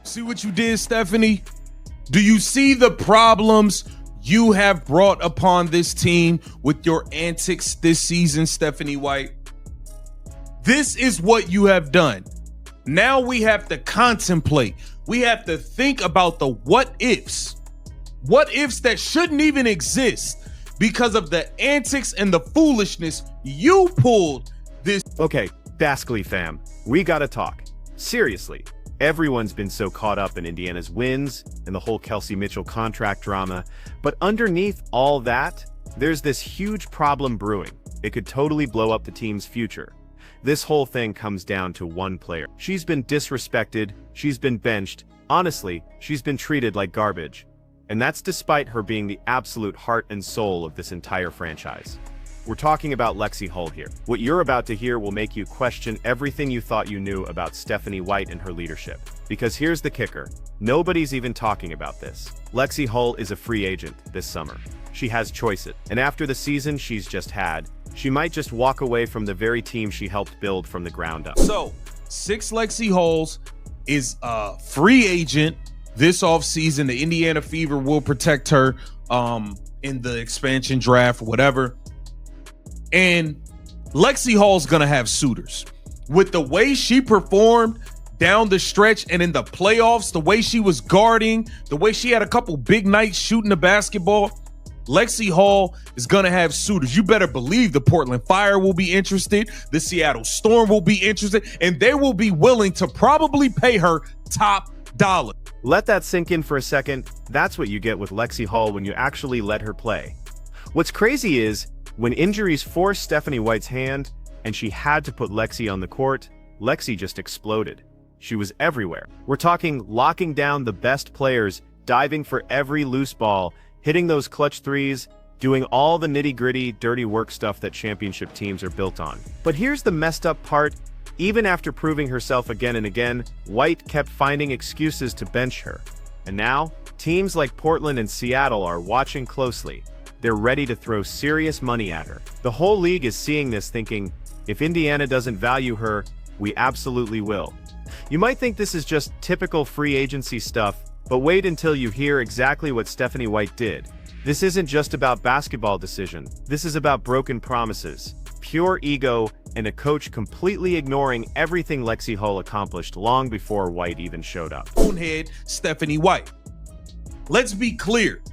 See what you did, Stephanie? Do you see the problems you have brought upon this team with your antics this season, Stephanie White? This is what you have done. Now we have to contemplate. We have to think about the what ifs. What ifs that shouldn't even exist because of the antics and the foolishness you pulled this. Okay, Baskley fam, we gotta talk. Seriously, everyone's been so caught up in Indiana's wins and the whole Kelsey Mitchell contract drama, but underneath all that, there's this huge problem brewing. It could totally blow up the team's future. This whole thing comes down to one player. She's been disrespected, she's been benched, honestly, she's been treated like garbage. And that's despite her being the absolute heart and soul of this entire franchise. We're talking about Lexi Hull here. What you're about to hear will make you question everything you thought you knew about Stephanie White and her leadership. Because here's the kicker. Nobody's even talking about this. Lexi Hull is a free agent this summer. She has choices. And after the season she's just had, she might just walk away from the very team she helped build from the ground up. So, 6 Lexi Hulls is a free agent this offseason. The Indiana Fever will protect her in the expansion draft or whatever. And Lexi Hull's gonna have suitors. With the way she performed down the stretch and in the playoffs, the way she was guarding, the way she had a couple big nights shooting the basketball, Lexi Hull is gonna have suitors. You better believe the Portland Fire will be interested, the Seattle Storm will be interested, and they will be willing to probably pay her top dollar. Let that sink in for a second. That's what you get with Lexi Hull when you actually let her play. What's crazy is, when injuries forced Stephanie White's hand and she had to put Lexi on the court, Lexi just exploded. She was everywhere. We're talking locking down the best players, diving for every loose ball, hitting those clutch threes, doing all the nitty-gritty, dirty work stuff that championship teams are built on. But here's the messed up part. Even after proving herself again and again, White kept finding excuses to bench her. And now, teams like Portland and Seattle are watching closely. They're ready to throw serious money at her. The whole league is seeing this, thinking, if Indiana doesn't value her, we absolutely will. You might think this is just typical free agency stuff, but wait until you hear exactly what Stephanie White did. This isn't just about basketball decision. This is about broken promises, pure ego, and a coach completely ignoring everything Lexi Hull accomplished long before White even showed up. Bonehead Stephanie White. Let's be clear.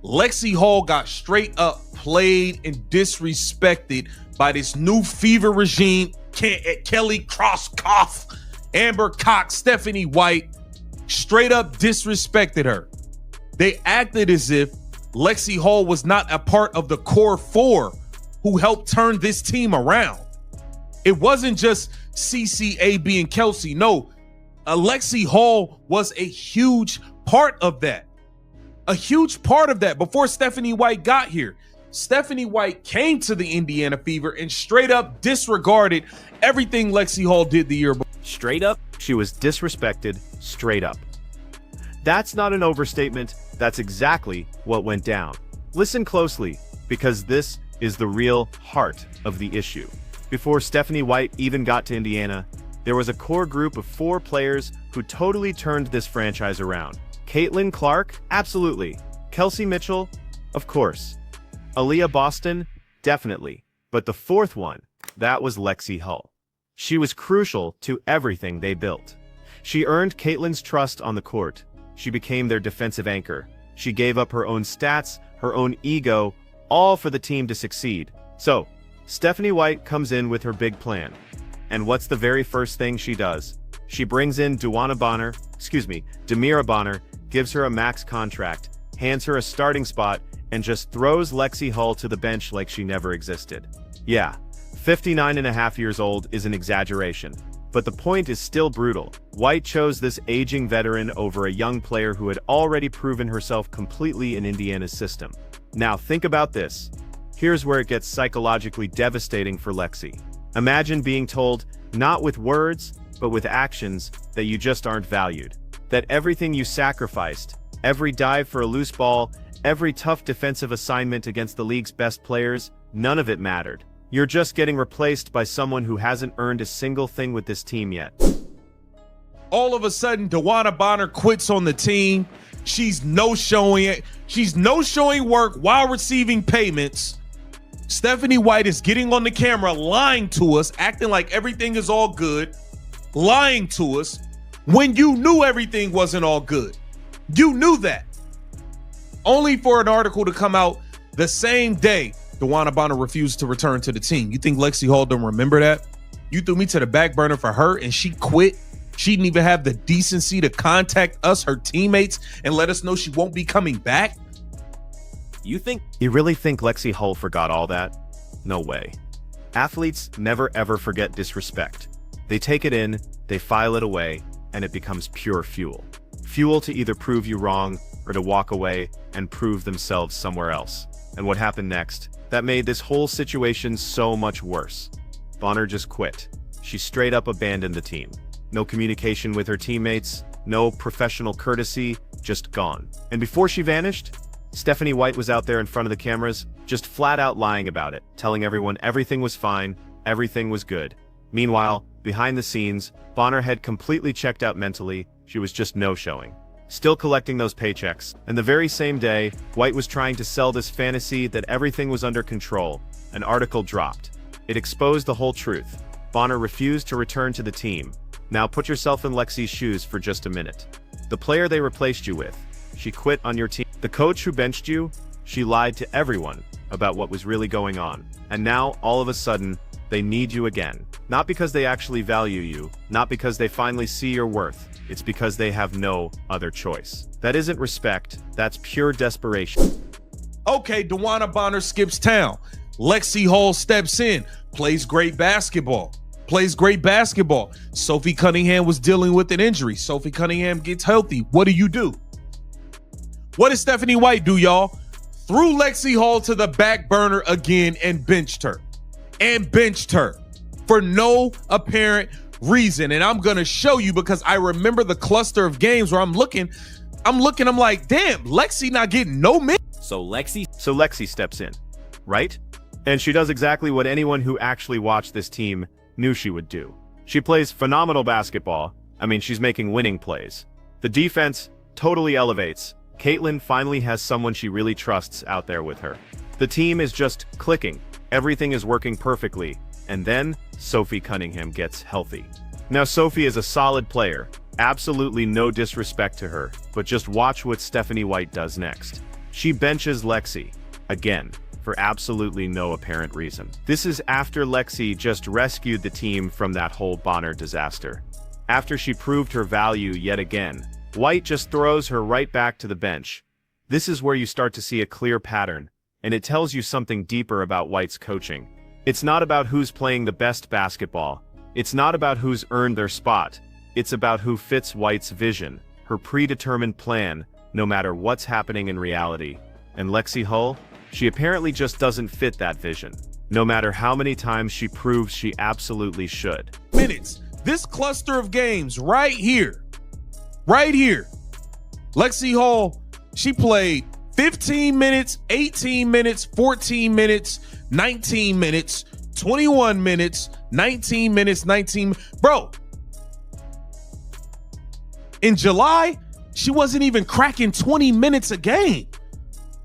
Lexi Hull got straight up played and disrespected by this new Fever regime. Kelly Crosskoff, Amber Cox, Stephanie White straight up disrespected her. They acted as if Lexi Hull was not a part of the core 4 who helped turn this team around. It wasn't just CCAB and Kelsey. No, Lexi Hull was a huge part of that. A huge part of that before Stephanie White got here. Stephanie White came to the Indiana Fever and straight up disregarded everything Lexi Hull did the year before. Straight up, she was disrespected, straight up. That's not an overstatement. That's exactly what went down. Listen closely, because this is the real heart of the issue. Before Stephanie White even got to Indiana, there was a core group of 4 players who totally turned this franchise around. Caitlin Clark? Absolutely. Kelsey Mitchell? Of course. Aaliyah Boston? Definitely. But the 4th one, that was Lexi Hull. She was crucial to everything they built. She earned Caitlin's trust on the court. She became their defensive anchor. She gave up her own stats, her own ego, all for the team to succeed. So, Stephanie White comes in with her big plan. And what's the very first thing she does? She brings in Demira Bonner, gives her a max contract, hands her a starting spot, and just throws Lexi Hull to the bench like she never existed. Yeah, 59.5 years old is an exaggeration, but the point is still brutal. White chose this aging veteran over a young player who had already proven herself completely in Indiana's system. Now think about this. Here's where it gets psychologically devastating for Lexi. Imagine being told, not with words, but with actions, that you just aren't valued. That everything you sacrificed, every dive for a loose ball, every tough defensive assignment against the league's best players, none of it mattered. You're just getting replaced by someone who hasn't earned a single thing with this team yet. All of a sudden, DeWanna Bonner quits on the team. She's no-showing it. She's no-showing work while receiving payments. Stephanie White is getting on the camera, lying to us, acting like everything is all good, lying to us when you knew everything wasn't all good. You knew that. Only for an article to come out the same day DeWanna Bonner refused to return to the team. You think Lexi Hull don't remember that? You threw me to the back burner for her and she quit. She didn't even have the decency to contact us, her teammates, and let us know she won't be coming back. You really think Lexi Hull forgot all that? No way. Athletes never ever forget disrespect. They take it in, they file it away, and it becomes pure fuel. Fuel to either prove you wrong or to walk away and prove themselves somewhere else. And what happened next? That made this whole situation so much worse. Bonner just quit. She straight up abandoned the team. No communication with her teammates, no professional courtesy, just gone. And before she vanished, Stephanie White was out there in front of the cameras, just flat out lying about it, telling everyone everything was fine, everything was good. Meanwhile, behind the scenes, Bonner had completely checked out mentally. She was just no-showing, still collecting those paychecks. And the very same day, White was trying to sell this fantasy that everything was under control. An article dropped. It exposed the whole truth. Bonner refused to return to the team. Now put yourself in Lexi's shoes for just a minute. The player they replaced you with, she quit on your team. The coach who benched you, she lied to everyone about what was really going on. And now, all of a sudden, they need you again. Not because they actually value you, not because they finally see your worth. It's because they have no other choice. That isn't respect, that's pure desperation. Okay, DeWanna Bonner skips town. Lexi Hull steps in, plays great basketball. Sophie Cunningham was dealing with an injury. Sophie Cunningham gets healthy. What do? What did Stephanie White do, y'all? Threw Lexi Hull to the back burner again and benched her. For no apparent reason. And I'm going to show you because I remember the cluster of games where I'm looking, I'm like, damn, Lexi not getting no minutes. So Lexi steps in, right? And she does exactly what anyone who actually watched this team knew she would do. She plays phenomenal basketball. I mean, she's making winning plays. The defense totally elevates. Caitlin finally has someone she really trusts out there with her. The team is just clicking. Everything is working perfectly. And then Sophie Cunningham gets healthy. Now Sophie is a solid player. Absolutely no disrespect to her. But just watch what Stephanie White does next. She benches Lexi. Again. For absolutely no apparent reason. This is after Lexi just rescued the team from that whole Bonner disaster. After she proved her value yet again, White just throws her right back to the bench. This is where you start to see a clear pattern, and it tells you something deeper about White's coaching. It's not about who's playing the best basketball. It's not about who's earned their spot. It's about who fits White's vision, her predetermined plan, no matter what's happening in reality. And Lexi Hull? She apparently just doesn't fit that vision, no matter how many times she proves she absolutely should. Minutes. This cluster of games right here. Lexi Hull, she played 15 minutes, 18 minutes, 14 minutes, 19 minutes, 21 minutes, 19 minutes, 19. Bro, in July, she wasn't even cracking 20 minutes a game.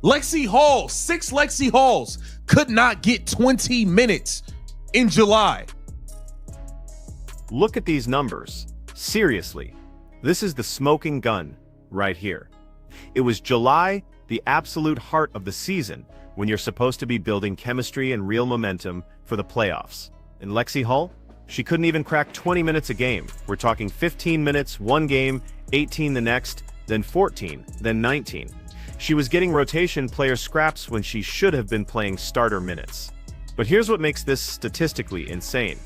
Lexi Hull, 6 Lexi Hulls could not get 20 minutes in July. Look at these numbers. Seriously, this is the smoking gun right here. It was July, the absolute heart of the season, when you're supposed to be building chemistry and real momentum for the playoffs. And Lexi Hull, she couldn't even crack 20 minutes a game. We're talking 15 minutes one game, 18 the next, then 14, then 19. She was getting rotation player scraps when she should have been playing starter minutes. But here's what makes this statistically insane.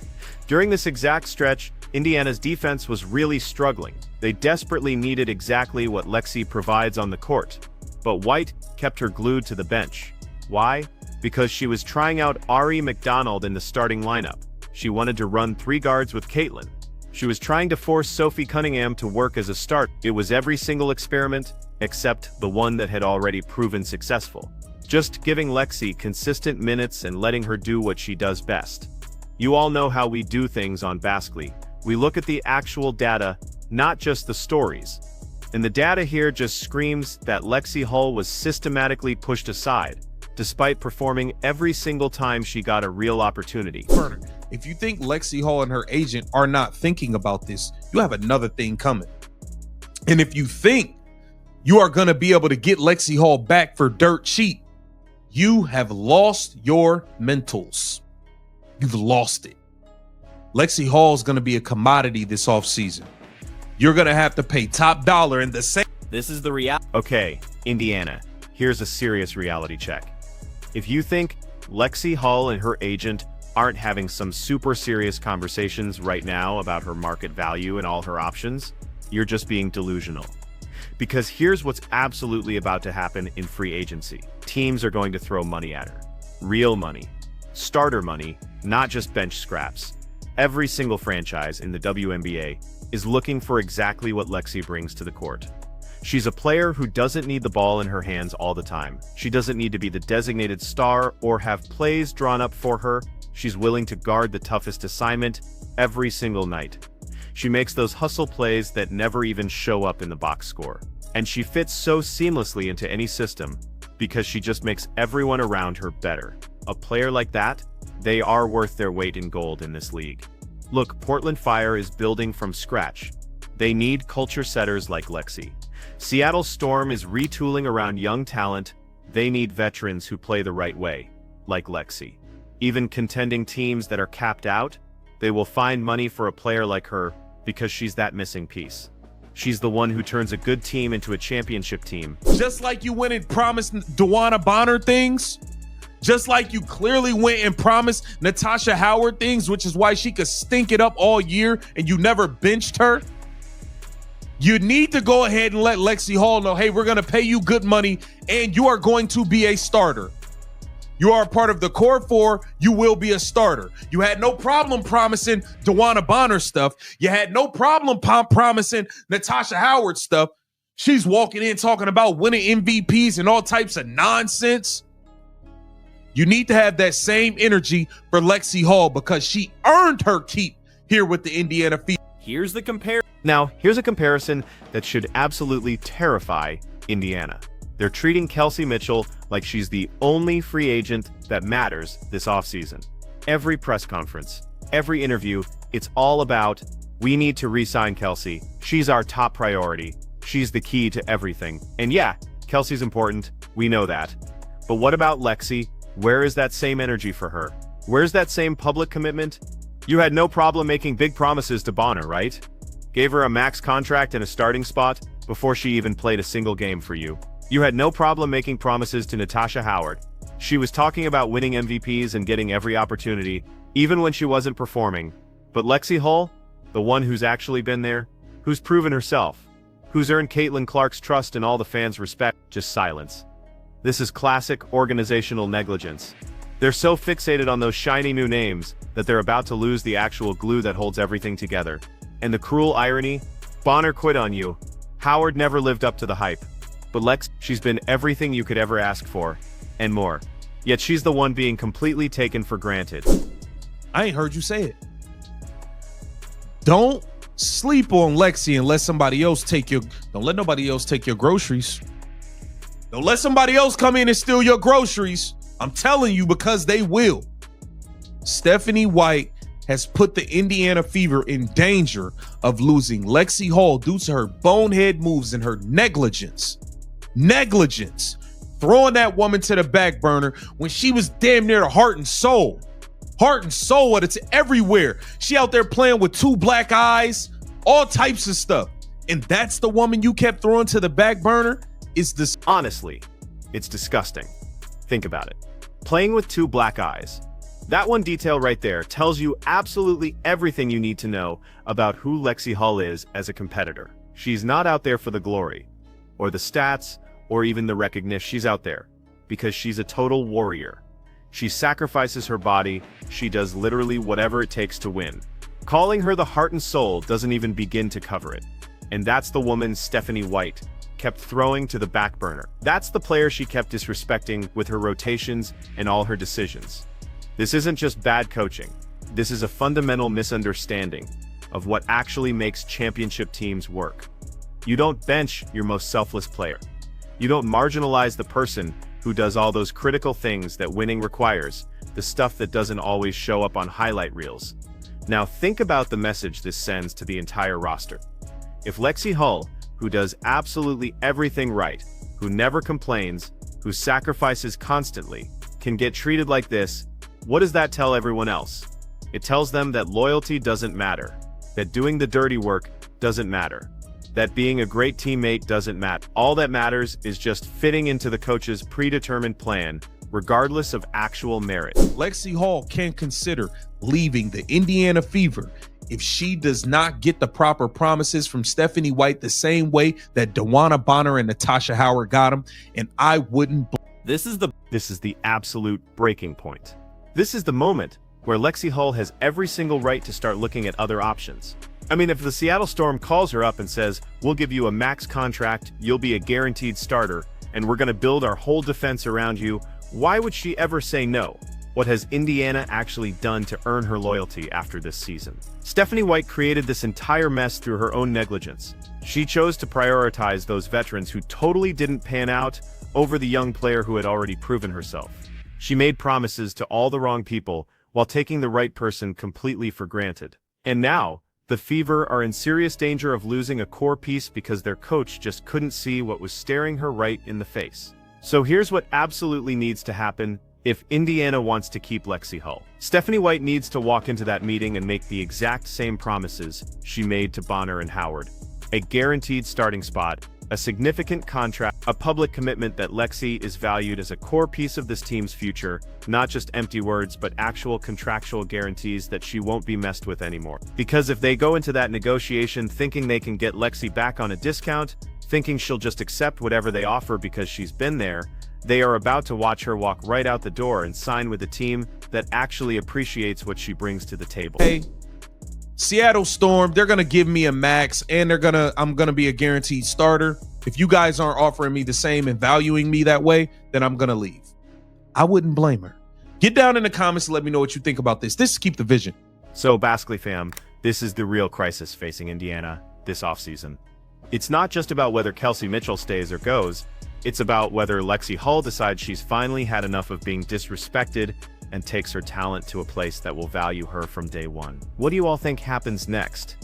During this exact stretch, Indiana's defense was really struggling. They desperately needed exactly what Lexi provides on the court. But White kept her glued to the bench. Why? Because she was trying out Ari McDonald in the starting lineup. She wanted to run 3 guards with Caitlin. She was trying to force Sophie Cunningham to work as a start. It was every single experiment, except the one that had already proven successful. Just giving Lexi consistent minutes and letting her do what she does best. You all know how we do things on Baskly. We look at the actual data, not just the stories. And the data here just screams that Lexi Hull was systematically pushed aside, despite performing every single time she got a real opportunity. If you think Lexi Hull and her agent are not thinking about this, you have another thing coming. And if you think you are going to be able to get Lexi Hull back for dirt cheap, you have lost your mentals. You've lost it. Lexi Hull is going to be a commodity this offseason. You're going to have to pay top dollar in the same. This is the reality. Okay, Indiana, here's a serious reality check. If you think Lexi Hull and her agent aren't having some super serious conversations right now about her market value and all her options, you're just being delusional. Because here's what's absolutely about to happen in free agency. Teams are going to throw money at her. Real money. Starter money, not just bench scraps. Every single franchise in the WNBA is looking for exactly what Lexi brings to the court. She's a player who doesn't need the ball in her hands all the time. She doesn't need to be the designated star or have plays drawn up for her. She's willing to guard the toughest assignment every single night. She makes those hustle plays that never even show up in the box score. And she fits so seamlessly into any system because she just makes everyone around her better. A player like that, they are worth their weight in gold in this league. Look, Portland Fire is building from scratch. They need culture setters like Lexi. Seattle Storm is retooling around young talent. They need veterans who play the right way, like Lexi. Even contending teams that are capped out, they will find money for a player like her because she's that missing piece. She's the one who turns a good team into a championship team. Just like you went and promised DeWanna Bonner things, just like you clearly went and promised Natasha Howard things, which is why she could stink it up all year and you never benched her. You need to go ahead and let Lexi Hull know, hey, we're going to pay you good money and you are going to be a starter. You are a part of the core four. You will be a starter. You had no problem promising DeWanna Bonner stuff. You had no problem promising Natasha Howard stuff. She's walking in talking about winning MVPs and all types of nonsense. You need to have that same energy for Lexi Hull because she earned her keep here with the Indiana Fever. Here's a comparison that should absolutely terrify Indiana. They're treating Kelsey Mitchell like she's the only free agent that matters this offseason. Every press conference, every interview, it's all about, we need to re-sign Kelsey. She's our top priority. She's the key to everything. And yeah, Kelsey's important. We know that. But what about Lexi? Where is that same energy for her? Where's that same public commitment? You had no problem making big promises to Bonner, right? Gave her a max contract and a starting spot before she even played a single game for you. You had no problem making promises to Natasha Howard. She was talking about winning MVPs and getting every opportunity, even when she wasn't performing. But Lexi Hull, the one who's actually been there, who's proven herself, who's earned Caitlin Clark's trust and all the fans' respect, just silence. This is classic organizational negligence. They're so fixated on those shiny new names that they're about to lose the actual glue that holds everything together. And the cruel irony, Bonner quit on you. Howard never lived up to the hype. But Lex, she's been everything you could ever ask for, and more. Yet she's the one being completely taken for granted. I ain't heard you say it. Don't sleep on Lexi and let somebody else don't let nobody else take your groceries. Don't let somebody else come in and steal your groceries. I'm telling you, because they will. Stephanie White has put the Indiana Fever in danger of losing Lexi Hull due to her bonehead moves and her negligence. Throwing that woman to the back burner when she was damn near the heart and soul. It's everywhere. She out there playing with two black eyes, all types of stuff. And that's the woman you kept throwing to the back burner? Honestly, it's disgusting. Think about it. Playing with two black eyes. That one detail right there tells you absolutely everything you need to know about who Lexi Hull is as a competitor. She's not out there for the glory, or the stats, or even the recognition. She's out there because she's a total warrior. She sacrifices her body. She does literally whatever it takes to win. Calling her the heart and soul doesn't even begin to cover it. And that's the woman Stephanie White kept throwing to the back burner. That's the player she kept disrespecting with her rotations and all her decisions. This isn't just bad coaching. This is a fundamental misunderstanding of what actually makes championship teams work. You don't bench your most selfless player. You don't marginalize the person who does all those critical things that winning requires, the stuff that doesn't always show up on highlight reels. Now think about the message this sends to the entire roster. If Lexi Hull, who does absolutely everything right, who never complains, who sacrifices constantly, can get treated like this, what does that tell everyone else? It tells them that loyalty doesn't matter, that doing the dirty work doesn't matter, that being a great teammate doesn't matter. All that matters is just fitting into the coach's predetermined plan, regardless of actual merit. Lexi Hull can consider leaving the Indiana Fever if she does not get the proper promises from Stephanie White the same way that DeWanna Bonner and Natasha Howard got them, and I wouldn't. This is the absolute breaking point. This is the moment where Lexi Hull has every single right to start looking at other options. I mean, if the Seattle Storm calls her up and says, "We'll give you a max contract, you'll be a guaranteed starter, and we're going to build our whole defense around you," why would she ever say no? What has Indiana actually done to earn her loyalty after this season? Stephanie White created this entire mess through her own negligence. She chose to prioritize those veterans who totally didn't pan out over the young player who had already proven herself. She made promises to all the wrong people while taking the right person completely for granted. And now, the Fever are in serious danger of losing a core piece because their coach just couldn't see what was staring her right in the face. So here's what absolutely needs to happen if Indiana wants to keep Lexi Hull. Stephanie White needs to walk into that meeting and make the exact same promises she made to Bonner and Howard. A guaranteed starting spot, a significant contract, a public commitment that Lexi is valued as a core piece of this team's future, not just empty words but actual contractual guarantees that she won't be messed with anymore. Because if they go into that negotiation thinking they can get Lexi back on a discount, thinking she'll just accept whatever they offer because she's been there, they are about to watch her walk right out the door and sign with a team that actually appreciates what she brings to the table. Hey, Seattle Storm, they're going to give me a max and I'm going to be a guaranteed starter. If you guys aren't offering me the same and valuing me that way, then I'm going to leave. I wouldn't blame her. Get down in the comments and let me know what you think about this. This is Keep the Vision. So Baskley fam, this is the real crisis facing Indiana this offseason. It's not just about whether Kelsey Mitchell stays or goes. It's about whether Lexi Hull decides she's finally had enough of being disrespected and takes her talent to a place that will value her from day one. What do you all think happens next?